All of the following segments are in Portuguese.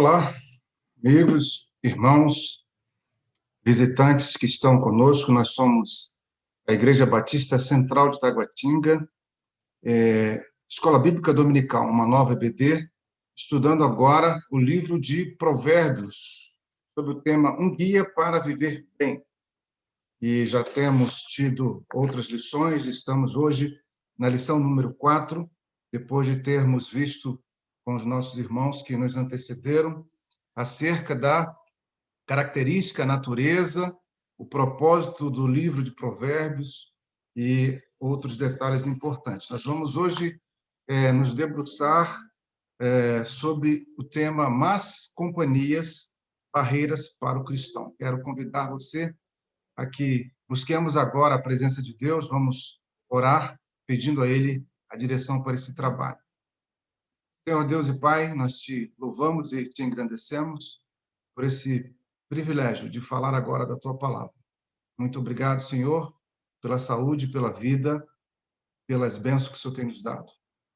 Olá, amigos, irmãos, visitantes que estão conosco. Nós somos a Igreja Batista Central de Taguatinga, Escola Bíblica Dominical, uma nova EBD, estudando agora o livro de Provérbios, sobre o tema Um Guia para Viver Bem. E já temos tido outras lições, estamos hoje na lição número 4, depois de termos visto com os nossos irmãos que nos antecederam, acerca da característica, natureza, o propósito do livro de Provérbios e outros detalhes importantes. Nós vamos hoje nos debruçar sobre o tema Más Companhias, Barreiras para o Cristão. Quero convidar você a que busquemos agora a presença de Deus, vamos orar pedindo a Ele a direção para esse trabalho. Senhor Deus e Pai, nós te louvamos e te engrandecemos por esse privilégio de falar agora da Tua palavra. Muito obrigado, Senhor, pela saúde, pela vida, pelas bênçãos que o Senhor tem nos dado.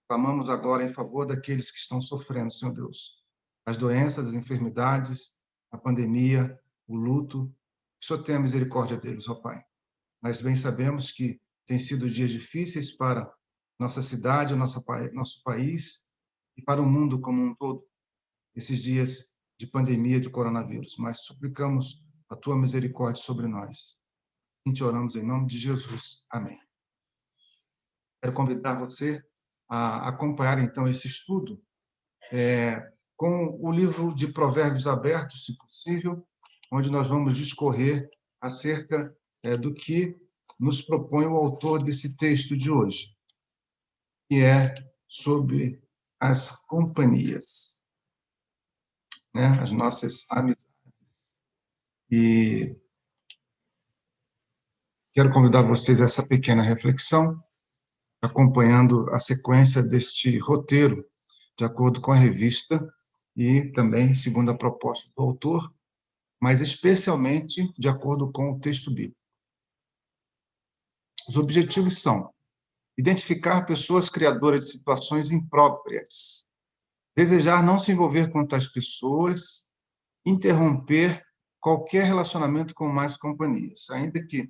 Clamamos agora em favor daqueles que estão sofrendo, Senhor Deus, as doenças, as enfermidades, a pandemia, o luto. Que o Senhor tenha misericórdia deles, ó Pai. Nós bem sabemos que têm sido dias difíceis para nossa cidade, nosso país e para o mundo como um todo, esses dias de pandemia de coronavírus, mas suplicamos a Tua misericórdia sobre nós. E te oramos em nome de Jesus. Amém. Quero convidar você a acompanhar, então, esse estudo com o livro de Provérbios aberto, se possível, onde nós vamos discorrer acerca do que nos propõe o autor desse texto de hoje, que é sobre as companhias, né? As nossas amizades. E quero convidar vocês a essa pequena reflexão, acompanhando a sequência deste roteiro, de acordo com a revista e também segundo a proposta do autor, mas especialmente de acordo com o texto bíblico. Os objetivos são identificar pessoas criadoras de situações impróprias, desejar não se envolver com tais pessoas, interromper qualquer relacionamento com mais companhias. Ainda que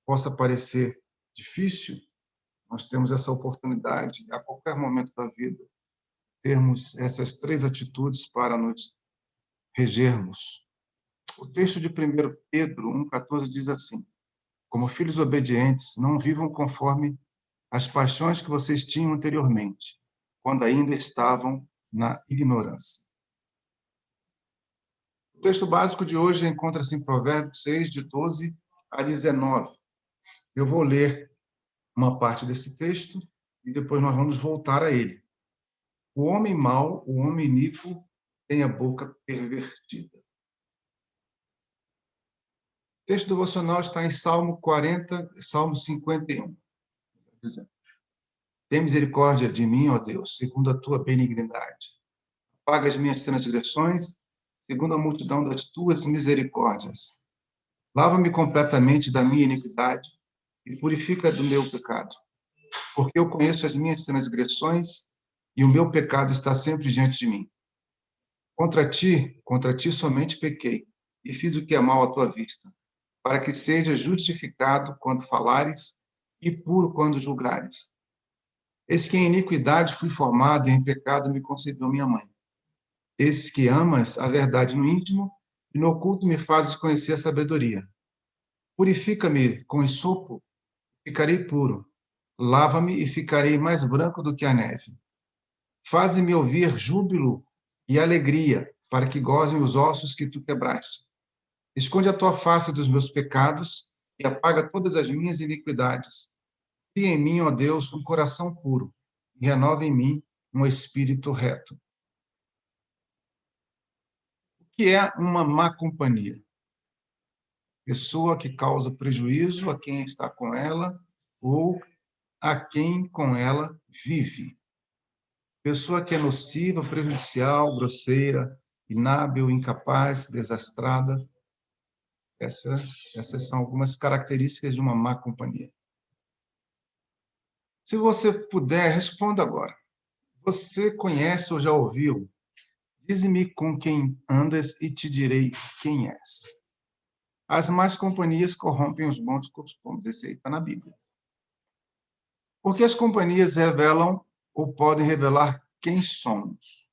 possa parecer difícil, nós temos essa oportunidade, a qualquer momento da vida, termos essas três atitudes para nos regermos. O texto de 1 Pedro 1,14 diz assim: como filhos obedientes, não vivam conforme as paixões que vocês tinham anteriormente, quando ainda estavam na ignorância. O texto básico de hoje encontra-se em Provérbios 6, de 12 a 19. Eu vou ler uma parte desse texto e depois nós vamos voltar a ele. O homem mau, o homem iníquo, tem a boca pervertida. O texto devocional está em Salmo 51. Tem misericórdia de mim, ó Deus, segundo a tua benignidade. Apaga as minhas transgressões, segundo a multidão das tuas misericórdias. Lava-me completamente da minha iniquidade e purifica do meu pecado. Porque eu conheço as minhas transgressões e o meu pecado está sempre diante de mim. Contra ti somente pequei e fiz o que é mal à tua vista, para que seja justificado quando falares e puro quando julgares. Eis que em iniquidade fui formado e em pecado me concebeu minha mãe. Eis que amas a verdade no íntimo e no oculto me fazes conhecer a sabedoria. Purifica-me com esopo, ficarei puro. Lava-me e ficarei mais branco do que a neve. Faze-me ouvir júbilo e alegria, para que gozem os ossos que tu quebraste. Esconde a tua face dos meus pecados e apaga todas as minhas iniquidades. Cria em mim, ó Deus, um coração puro e renova em mim um espírito reto. O que é uma má companhia? Pessoa que causa prejuízo a quem está com ela ou a quem com ela vive. Pessoa que é nociva, prejudicial, grosseira, inábil, incapaz, desastrada. Essas são algumas características de uma má companhia. Se você puder, responda agora. Você conhece ou já ouviu Dize-me com quem andas e te direi quem és. As más companhias corrompem os bons costumes. Esse aí está na Bíblia. Porque as companhias revelam ou podem revelar quem somos.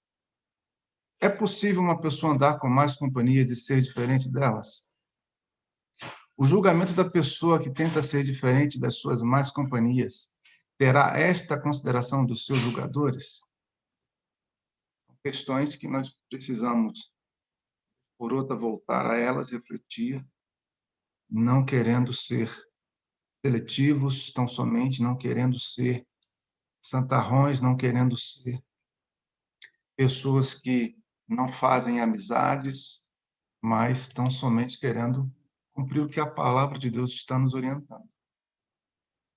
É possível uma pessoa andar com mais companhias e ser diferente delas? O julgamento da pessoa que tenta ser diferente das suas más companhias terá esta consideração dos seus julgadores? Questões que nós precisamos, por outra, voltar a elas, refletir, não querendo ser seletivos, tão somente não querendo ser santarrões, não querendo ser pessoas que não fazem amizades, mas tão somente querendo cumprir o que a palavra de Deus está nos orientando.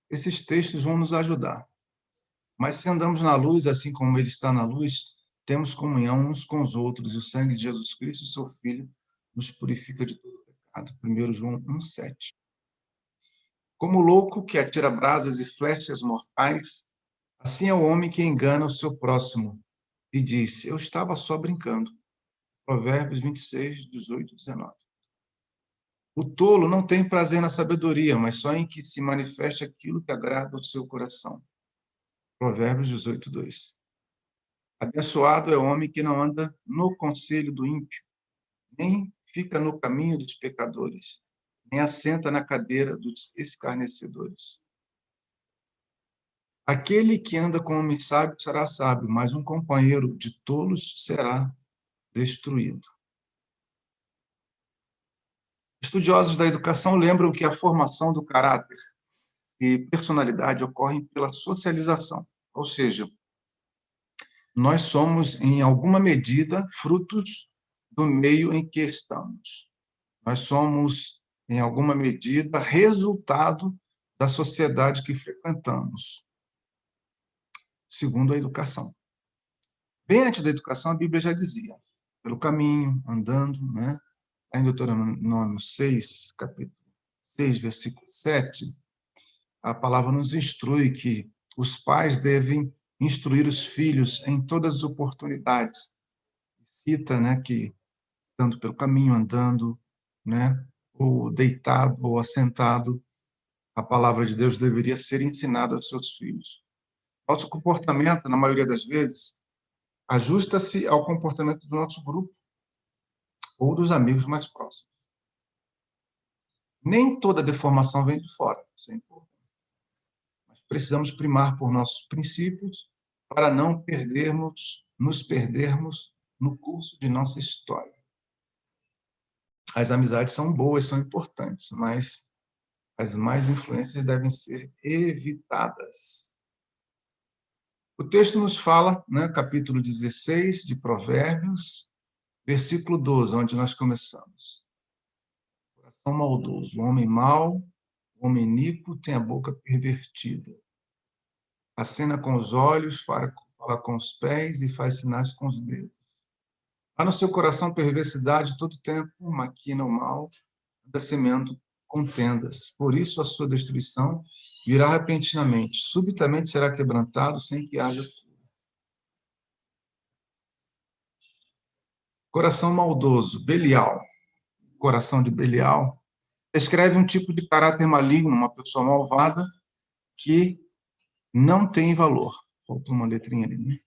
Esses textos vão nos ajudar. Mas se andamos na luz, assim como ele está na luz, temos comunhão uns com os outros, e o sangue de Jesus Cristo, seu Filho, nos purifica de todo pecado. 1 João 1,7. Como o louco que atira brasas e flechas mortais, assim é o homem que engana o seu próximo e diz: eu estava só brincando. Provérbios 26, 18 e 19. O tolo não tem prazer na sabedoria, mas só em que se manifeste aquilo que agrada ao seu coração. Provérbios 18, 2. Abençoado é o homem que não anda no conselho do ímpio, nem fica no caminho dos pecadores, nem assenta na cadeira dos escarnecedores. Aquele que anda com homem sábio será sábio, mas um companheiro de tolos será destruído. Estudiosos da educação lembram que a formação do caráter e personalidade ocorrem pela socialização, ou seja, nós somos, em alguma medida, frutos do meio em que estamos. Nós somos, em alguma medida, resultado da sociedade que frequentamos, segundo a educação. Bem antes da educação, a Bíblia já dizia, pelo caminho, andando, né? Em Deuteronômio 6, capítulo 6, versículo 7, a palavra nos instrui que os pais devem instruir os filhos em todas as oportunidades. Cita, né, que tanto pelo caminho, andando, né, ou deitado ou assentado, a palavra de Deus deveria ser ensinada aos seus filhos. Nosso comportamento, na maioria das vezes, ajusta-se ao comportamento do nosso grupo ou dos amigos mais próximos. Nem toda deformação vem de fora, isso é importante. Mas precisamos primar por nossos princípios para não nos perdermos no curso de nossa história. As amizades são boas, são importantes, mas as más influências devem ser evitadas. O texto nos fala, né, capítulo 16 de Provérbios, versículo 12, onde nós começamos. Coração maldoso, o homem mau, o homem iníquo tem a boca pervertida. Acena com os olhos, fala com os pés e faz sinais com os dedos. Há no seu coração perversidade todo tempo, maquina o mal, anda semeando contendas. Por isso a sua destruição virá repentinamente. Subitamente será quebrantado sem que haja cura. Coração maldoso, Belial. Coração de Belial descreve um tipo de caráter maligno, uma pessoa malvada que não tem valor. Faltou uma letrinha ali, né?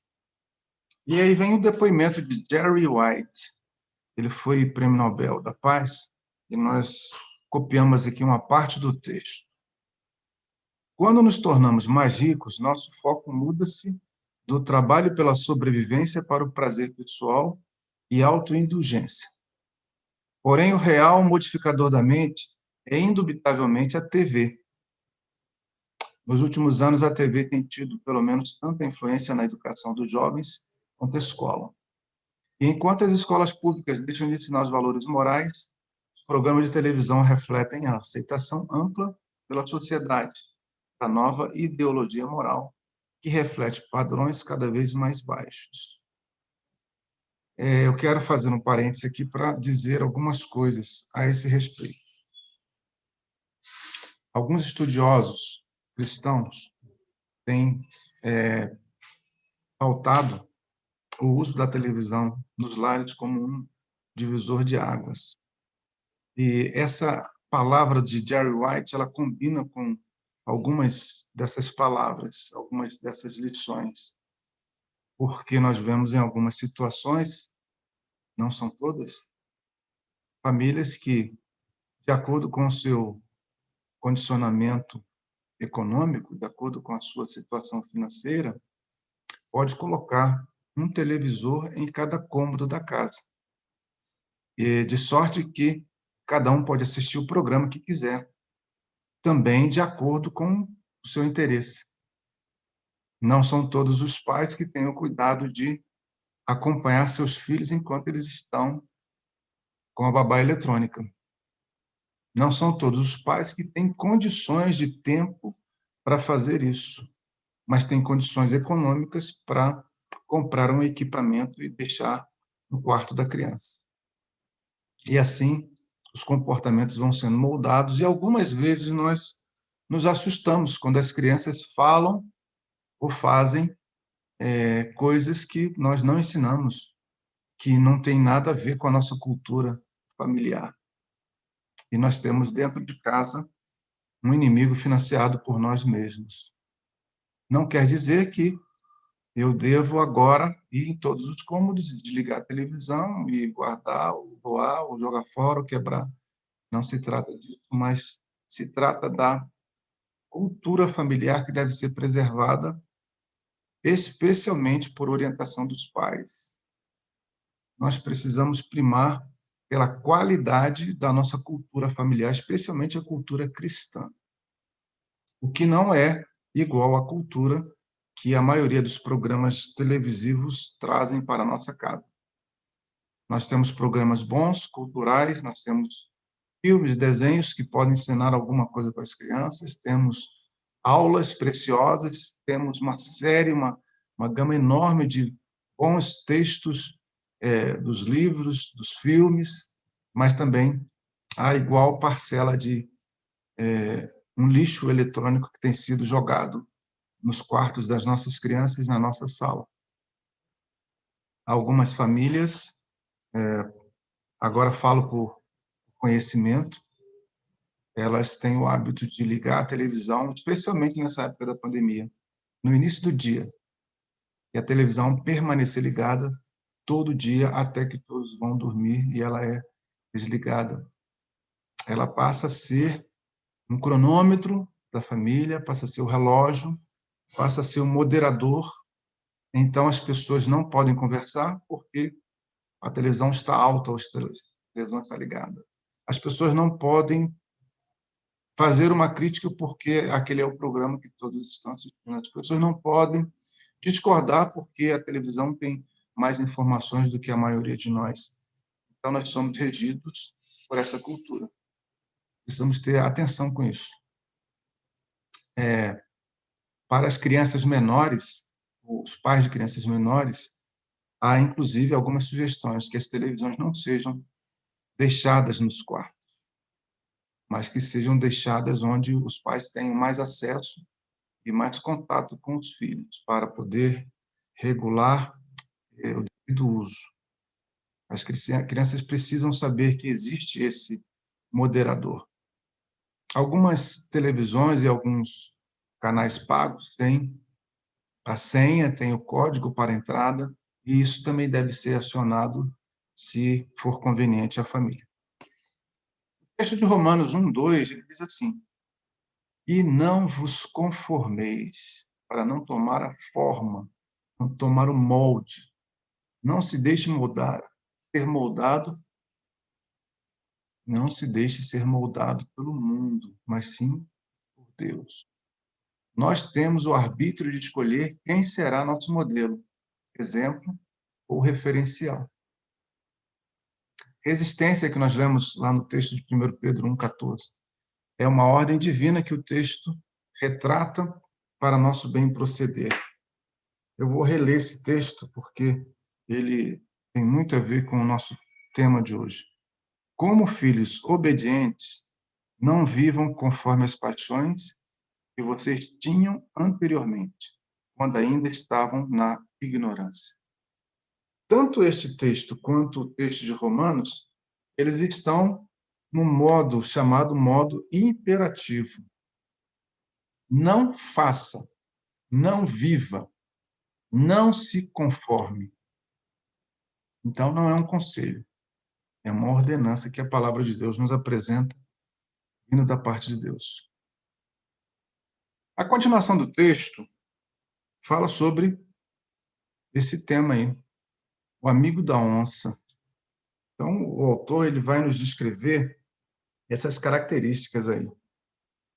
E aí vem o depoimento de Jerry White. Ele foi Prêmio Nobel da Paz e nós copiamos aqui uma parte do texto. Quando nos tornamos mais ricos, nosso foco muda-se do trabalho pela sobrevivência para o prazer pessoal e autoindulgência. Porém, o real modificador da mente é indubitavelmente a TV. Nos últimos anos, a TV tem tido, pelo menos, tanta influência na educação dos jovens quanto a escola. E enquanto as escolas públicas deixam de ensinar os valores morais, os programas de televisão refletem a aceitação ampla pela sociedade da nova ideologia moral, que reflete padrões cada vez mais baixos. Eu quero fazer um parêntese aqui para dizer algumas coisas a esse respeito. Alguns estudiosos cristãos têm pautado o uso da televisão nos lares como um divisor de águas. E essa palavra de Jerry White, ela combina com algumas dessas palavras, algumas dessas lições, porque nós vemos em algumas situações, não são todas, famílias que, de acordo com o seu condicionamento econômico, de acordo com a sua situação financeira, pode colocar um televisor em cada cômodo da casa. E de sorte que cada um pode assistir o programa que quiser, também de acordo com o seu interesse. Não são todos os pais que têm o cuidado de acompanhar seus filhos enquanto eles estão com a babá eletrônica. Não são todos os pais que têm condições de tempo para fazer isso, mas têm condições econômicas para comprar um equipamento e deixar no quarto da criança. E assim, os comportamentos vão sendo moldados e algumas vezes nós nos assustamos quando as crianças falam ou fazem coisas que nós não ensinamos, que não tem nada a ver com a nossa cultura familiar. E nós temos dentro de casa um inimigo financiado por nós mesmos. Não quer dizer que eu devo agora ir em todos os cômodos, desligar a televisão e guardar, ou doar, ou jogar fora, ou quebrar. Não se trata disso, mas se trata da cultura familiar que deve ser preservada, especialmente por orientação dos pais. Nós precisamos primar pela qualidade da nossa cultura familiar, especialmente a cultura cristã, o que não é igual à cultura que a maioria dos programas televisivos trazem para a nossa casa. Nós temos programas bons, culturais, nós temos filmes, desenhos que podem ensinar alguma coisa para as crianças, temos aulas preciosas, temos uma série, uma gama enorme de bons textos dos livros, dos filmes, mas também há igual parcela de um lixo eletrônico que tem sido jogado nos quartos das nossas crianças, na nossa sala. Algumas famílias, agora falo por conhecimento, elas têm o hábito de ligar a televisão, especialmente nessa época da pandemia, no início do dia, e a televisão permanecer ligada todo dia até que todos vão dormir e ela é desligada. Ela passa a ser um cronômetro da família, passa a ser o relógio, passa a ser o moderador. Então as pessoas não podem conversar porque a televisão está alta, a televisão está ligada. As pessoas não podem fazer uma crítica porque aquele é o programa que todos estão assistindo. As pessoas não podem discordar porque a televisão tem mais informações do que a maioria de nós. Então, nós somos regidos por essa cultura. Precisamos ter atenção com isso. Para as crianças menores, os pais de crianças menores, há, inclusive, algumas sugestões que as televisões não sejam deixadas nos quartos, mas que sejam deixadas onde os pais tenham mais acesso e mais contato com os filhos, para poder regular o devido uso. As crianças precisam saber que existe esse moderador. Algumas televisões e alguns canais pagos têm a senha, tem o código para entrada, e isso também deve ser acionado se for conveniente à família. O texto de Romanos 1:2, ele diz assim: e não vos conformeis, para não tomar a forma, não tomar o molde, não se deixe moldar, ser moldado, não se deixe ser moldado pelo mundo, mas sim por Deus. Nós temos o arbítrio de escolher quem será nosso modelo, exemplo ou referencial. Resistência, que nós lemos lá no texto de 1 Pedro 1,14, é uma ordem divina que o texto retrata para nosso bem proceder. Eu vou reler esse texto porque ele tem muito a ver com o nosso tema de hoje. Como filhos obedientes, não vivam conforme as paixões que vocês tinham anteriormente, quando ainda estavam na ignorância. tanto este texto quanto o texto de Romanos, eles estão no modo chamado modo imperativo. Não faça, não viva, não se conforme. Então, não é um conselho, é uma ordenança que a palavra de Deus nos apresenta, vindo da parte de Deus. A continuação do texto fala sobre esse tema aí, o amigo da onça. Então, o autor ele vai nos descrever essas características aí.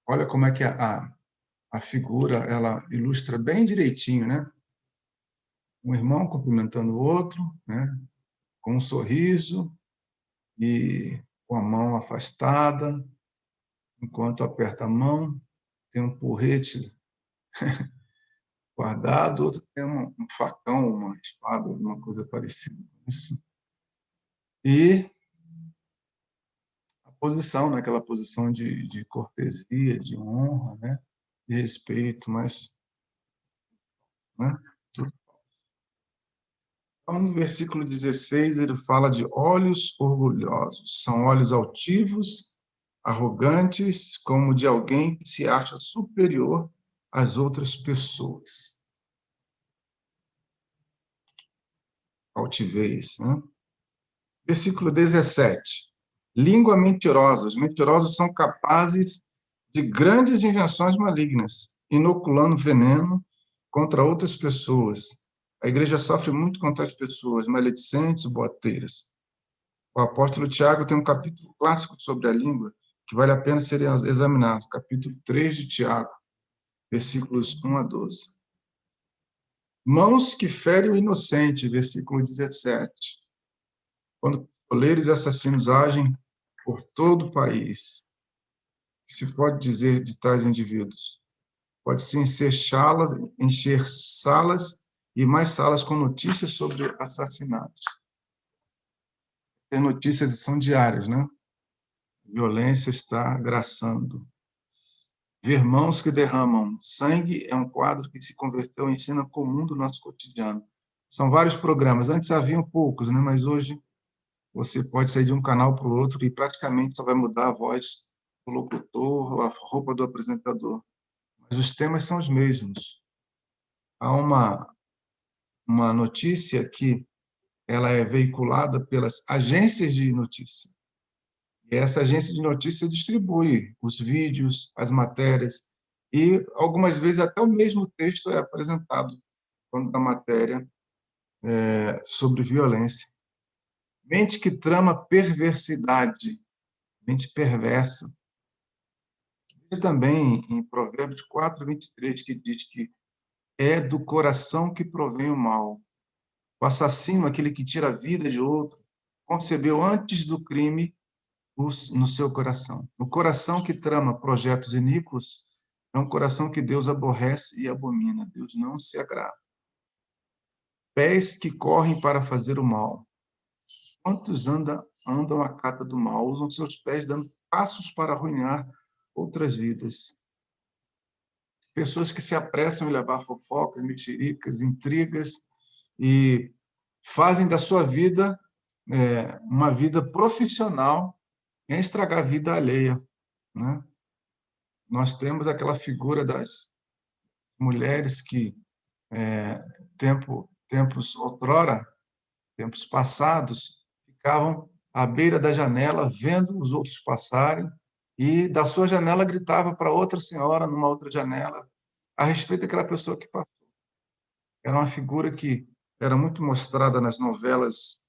Olha como é que a figura ela ilustra bem direitinho, né? Um irmão cumprimentando o outro, né? Com um sorriso e com a mão afastada, enquanto aperta a mão, tem um porrete guardado, outro tem um facão, uma espada, alguma coisa parecida com isso. E a posição, né? Aquela posição de cortesia, de honra, né? De respeito, mas, né? Tudo. Então, no versículo 16, ele fala de olhos orgulhosos. São olhos altivos, arrogantes, como de alguém que se acha superior às outras pessoas. Altivez, né? Versículo 17. Língua mentirosa. Os mentirosos são capazes de grandes invenções malignas, inoculando veneno contra outras pessoas. A igreja sofre muito contra as pessoas maledicentes, boateiras. O apóstolo Tiago tem um capítulo clássico sobre a língua que vale a pena ser examinado, capítulo 3 de Tiago, versículos 1 a 12. Mãos que ferem o inocente, versículo 17. Quando coleiros e assassinos agem por todo o país, o que se pode dizer de tais indivíduos? Pode-se encher salas e mais salas com notícias sobre assassinatos. As notícias são diárias, né? A violência está agraçando. Ver mãos que derramam sangue é um quadro que se converteu em cena comum do nosso cotidiano. São vários programas. Antes haviam poucos, né? Mas hoje você pode sair de um canal para o outro e praticamente só vai mudar a voz do locutor, a roupa do apresentador. Mas os temas são os mesmos. Há uma notícia que ela é veiculada pelas agências de notícia. E essa agência de notícia distribui os vídeos, as matérias, e algumas vezes até o mesmo texto é apresentado quando a matéria é sobre violência. Mente que trama perversidade, mente perversa. E também em Provérbios 4:23, que diz que é do coração que provém o mal. O assassino, aquele que tira a vida de outro, concebeu antes do crime no seu coração. O coração que trama projetos iníquos é um coração que Deus aborrece e abomina. Deus não se agrada. Pés que correm para fazer o mal. Quantos andam à cata do mal, usam seus pés dando passos para arruinar outras vidas. Pessoas que se apressam em levar fofocas, mexericas, intrigas e fazem da sua vida uma vida profissional em estragar a vida alheia, né? Nós temos aquela figura das mulheres que, tempos outrora, tempos passados, ficavam à beira da janela vendo os outros passarem e da sua janela gritava para outra senhora numa outra janela a respeito daquela pessoa que passou. Era uma figura que era muito mostrada nas novelas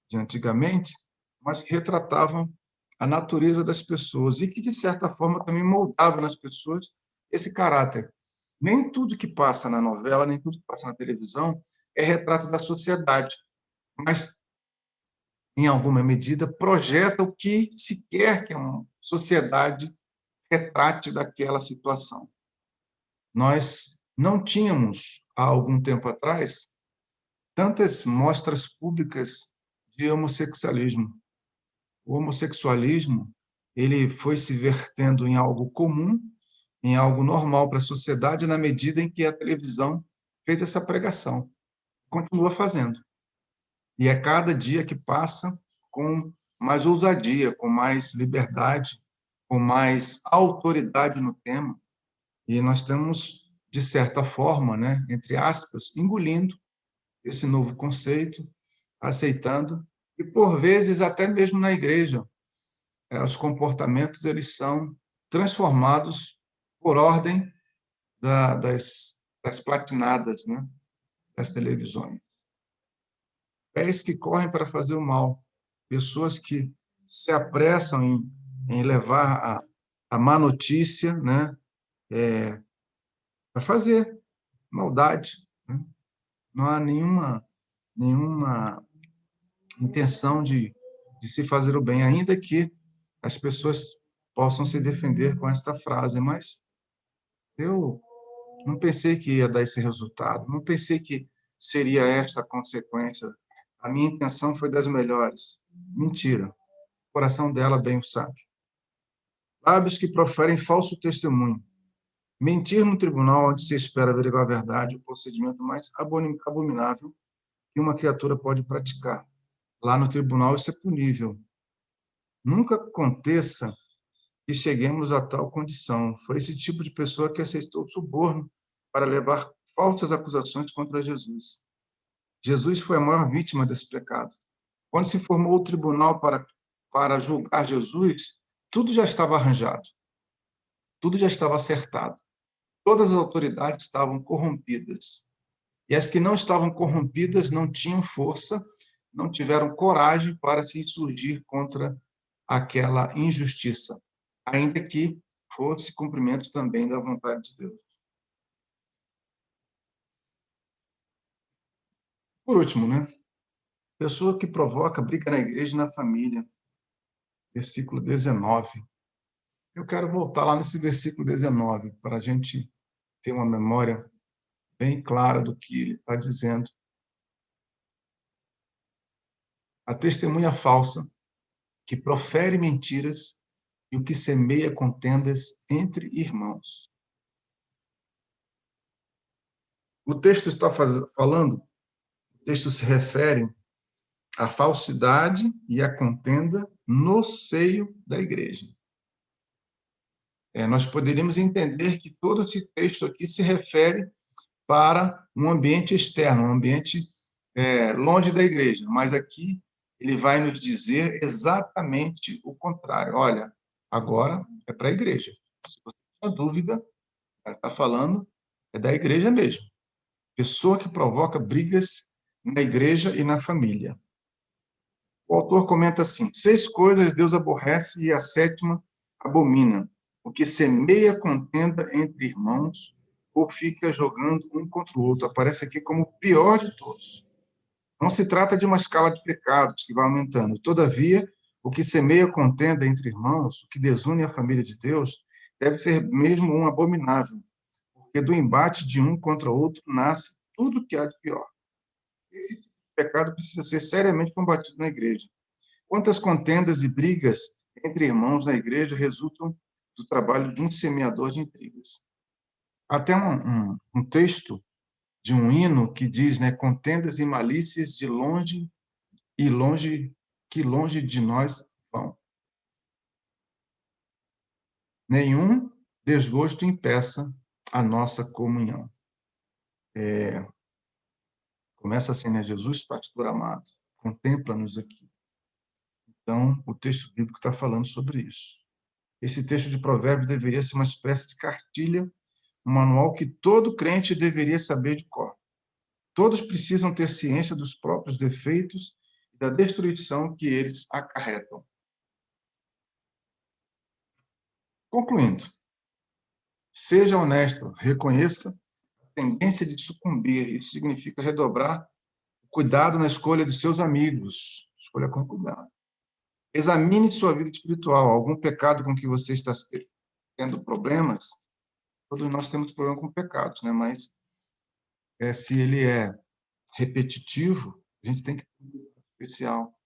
de antigamente, mas que retratavam a natureza das pessoas e que, de certa forma, também moldava nas pessoas esse caráter. Nem tudo que passa na novela, nem tudo que passa na televisão é retrato da sociedade, mas, em alguma medida, projeta o que se quer que uma sociedade retrate daquela situação. Nós não tínhamos, há algum tempo atrás, tantas mostras públicas de homossexualismo. O homossexualismo ele foi se vertendo em algo comum, em algo normal para a sociedade, na medida em que a televisão fez essa pregação. Continua fazendo. E é cada dia que passa com mais ousadia, com mais liberdade, com mais autoridade no tema. E nós estamos, de certa forma, né, entre aspas, engolindo esse novo conceito, aceitando, e por vezes até mesmo na igreja, os comportamentos eles são transformados por ordem das platinadas, né, das televisões. Pés que correm para fazer o mal, pessoas que se apressam em levar a má notícia, né, para fazer maldade, né? Não há nenhuma intenção de se fazer o bem, ainda que as pessoas possam se defender com esta frase, mas eu não pensei que ia dar esse resultado, não pensei que seria esta a consequência. A minha intenção foi das melhores. Mentira. O coração dela bem o sabe. Lábios que proferem falso testemunho. Mentir no tribunal onde se espera averiguar a verdade, o procedimento mais abominável que uma criatura pode praticar. Lá no tribunal isso é punível. Nunca aconteça que cheguemos a tal condição. Foi esse tipo de pessoa que aceitou o suborno para levar falsas acusações contra Jesus. Jesus foi a maior vítima desse pecado. Quando se formou o tribunal para julgar Jesus, tudo já estava arranjado, tudo já estava acertado. Todas as autoridades estavam corrompidas. E as que não estavam corrompidas não tinham força, não tiveram coragem para se insurgir contra aquela injustiça, ainda que fosse cumprimento também da vontade de Deus. Por último, né? Pessoa que provoca briga na igreja e na família. Versículo 19. Eu quero voltar lá nesse versículo 19, para a gente ter uma memória bem clara do que ele está dizendo. A testemunha falsa, que profere mentiras e o que semeia contendas entre irmãos. O texto está falando, o texto se refere à falsidade e à contenda no seio da igreja. Nós poderíamos entender que todo esse texto aqui se refere para um ambiente externo, um ambiente longe da igreja, mas aqui ele vai nos dizer exatamente o contrário. Olha, agora é para a igreja. Se você tem dúvida, está falando é da igreja mesmo. Pessoa que provoca brigas na igreja e na família. O autor comenta assim: 6 coisas Deus aborrece e a 7ª abomina. O que semeia contenda entre irmãos ou fica jogando um contra o outro. Aparece aqui como o pior de todos. Não se trata de uma escala de pecados que vai aumentando. Todavia, o que semeia contenda entre irmãos, o que desune a família de Deus, deve ser mesmo um abominável, porque do embate de um contra o outro nasce tudo o que há de pior. Esse tipo de pecado precisa ser seriamente combatido na igreja. Quantas contendas e brigas entre irmãos na igreja resultam do trabalho de um semeador de intrigas? Até um texto de um hino que diz, né, contendas e malícias de longe e longe que longe de nós vão. Nenhum desgosto impeça a nossa comunhão. Começa assim, né? Jesus, pastor amado, contempla-nos aqui. Então, o texto bíblico está falando sobre isso. Esse texto de Provérbios deveria ser uma espécie de cartilha, um manual que todo crente deveria saber de cor. Todos precisam ter ciência dos próprios defeitos e da destruição que eles acarretam. Concluindo, seja honesto, reconheça a tendência de sucumbir. Isso significa redobrar o cuidado na escolha de seus amigos. Escolha com cuidado. Examine sua vida espiritual. Algum pecado com que você está tendo problemas? Todos nós temos problema com pecados, né? Mas se ele é repetitivo, a gente tem que ter um cuidado especial.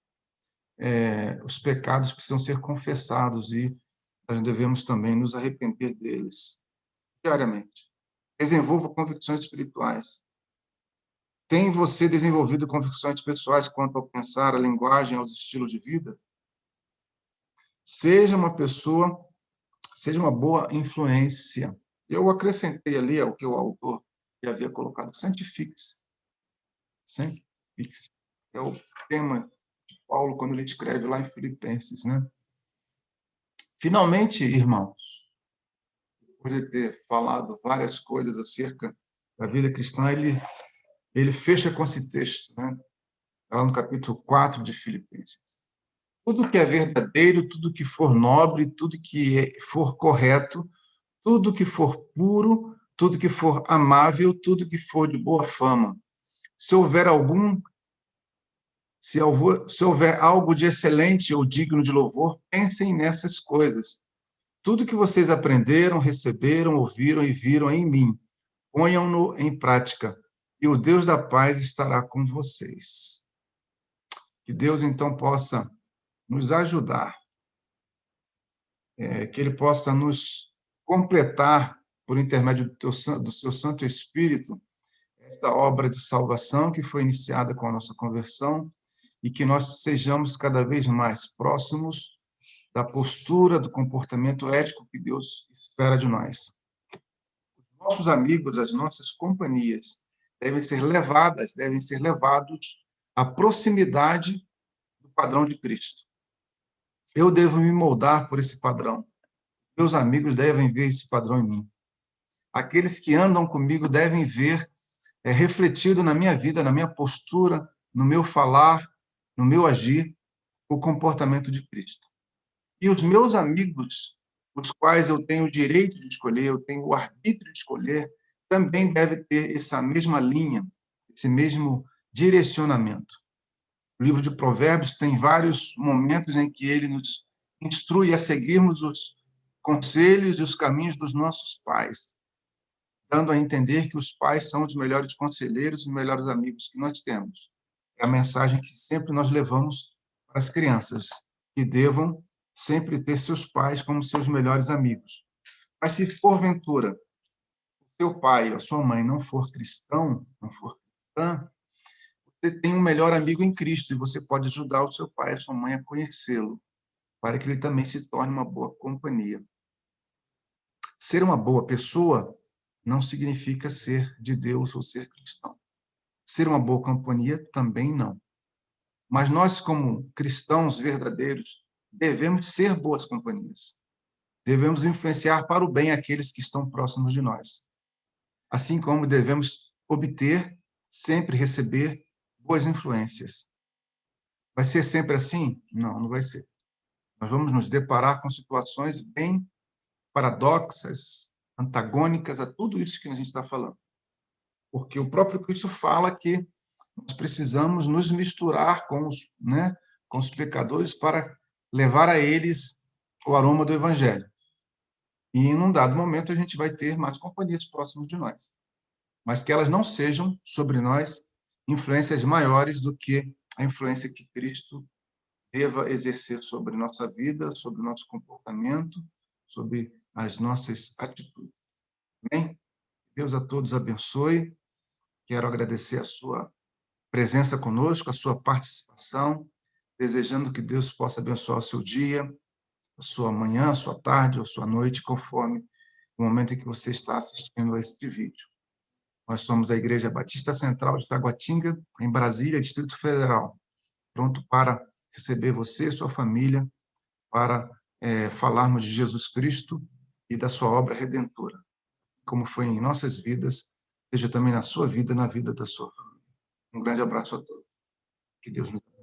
Os pecados precisam ser confessados e nós devemos também nos arrepender deles diariamente. Desenvolva convicções espirituais. Tem você desenvolvido convicções pessoais quanto ao pensar, à linguagem, aos estilos de vida? Seja uma pessoa, seja uma boa influência. Eu acrescentei ali ao que o autor já havia colocado, santifique-se. Santifique-se. É o tema de Paulo quando ele escreve lá em Filipenses, né? Finalmente, irmãos, depois de ter falado várias coisas acerca da vida cristã, ele fecha com esse texto, né? Lá no capítulo 4 de Filipenses. Tudo que é verdadeiro, tudo que for nobre, tudo que for correto, tudo que for puro, tudo que for amável, tudo que for de boa fama. Se houver se houver algo de excelente ou digno de louvor, pensem nessas coisas. Tudo que vocês aprenderam, receberam, ouviram e viram em mim, ponham-no em prática, e o Deus da paz estará com vocês. Que Deus, então, possa nos ajudar, que Ele possa nos completar, por intermédio do seu Santo Espírito, esta obra de salvação que foi iniciada com a nossa conversão, e que nós sejamos cada vez mais próximos da postura, do comportamento ético que Deus espera de nós. Nossos amigos, as nossas companhias, devem ser levados à proximidade do padrão de Cristo. Eu devo me moldar por esse padrão. Meus amigos devem ver esse padrão em mim. Aqueles que andam comigo devem ver refletido na minha vida, na minha postura, no meu falar, no meu agir, o comportamento de Cristo. E os meus amigos, os quais eu tenho o direito de escolher, eu tenho o arbítrio de escolher, também devem ter essa mesma linha, esse mesmo direcionamento. O livro de Provérbios tem vários momentos em que ele nos instrui a seguirmos os conselhos e os caminhos dos nossos pais, dando a entender que os pais são os melhores conselheiros e melhores amigos que nós temos. É a mensagem que sempre nós levamos para as crianças, que devam sempre ter seus pais como seus melhores amigos. Mas se porventura o seu pai ou a sua mãe não for cristão, não for cristã, você tem um melhor amigo em Cristo e você pode ajudar o seu pai e a sua mãe a conhecê-lo, para que ele também se torne uma boa companhia. Ser uma boa pessoa não significa ser de Deus ou ser cristão. Ser uma boa companhia também não. Mas nós, como cristãos verdadeiros, devemos ser boas companhias. Devemos influenciar para o bem aqueles que estão próximos de nós. Assim como devemos obter, sempre receber boas influências. Vai ser sempre assim? Não, não vai ser. Nós vamos nos deparar com situações bem paradoxas, antagônicas a tudo isso que a gente está falando. Porque o próprio Cristo fala que nós precisamos nos misturar com os pecadores para levar a eles o aroma do Evangelho. E, em um dado momento, a gente vai ter mais companhias próximas de nós. Mas que elas não sejam, sobre nós, influências maiores do que a influência que Cristo deva exercer sobre nossa vida, sobre o nosso comportamento, sobre as nossas atitudes. Amém? Deus a todos abençoe. Quero agradecer a sua presença conosco, a sua participação, desejando que Deus possa abençoar o seu dia, a sua manhã, a sua tarde ou a sua noite, conforme o momento em que você está assistindo a este vídeo. Nós somos a Igreja Batista Central de Taguatinga, em Brasília, Distrito Federal, pronto para receber você e sua família, para falarmos de Jesus Cristo e da sua obra redentora, como foi em nossas vidas, seja também na sua vida, na vida da sua família. Um grande abraço a todos. Que Deus nos abençoe.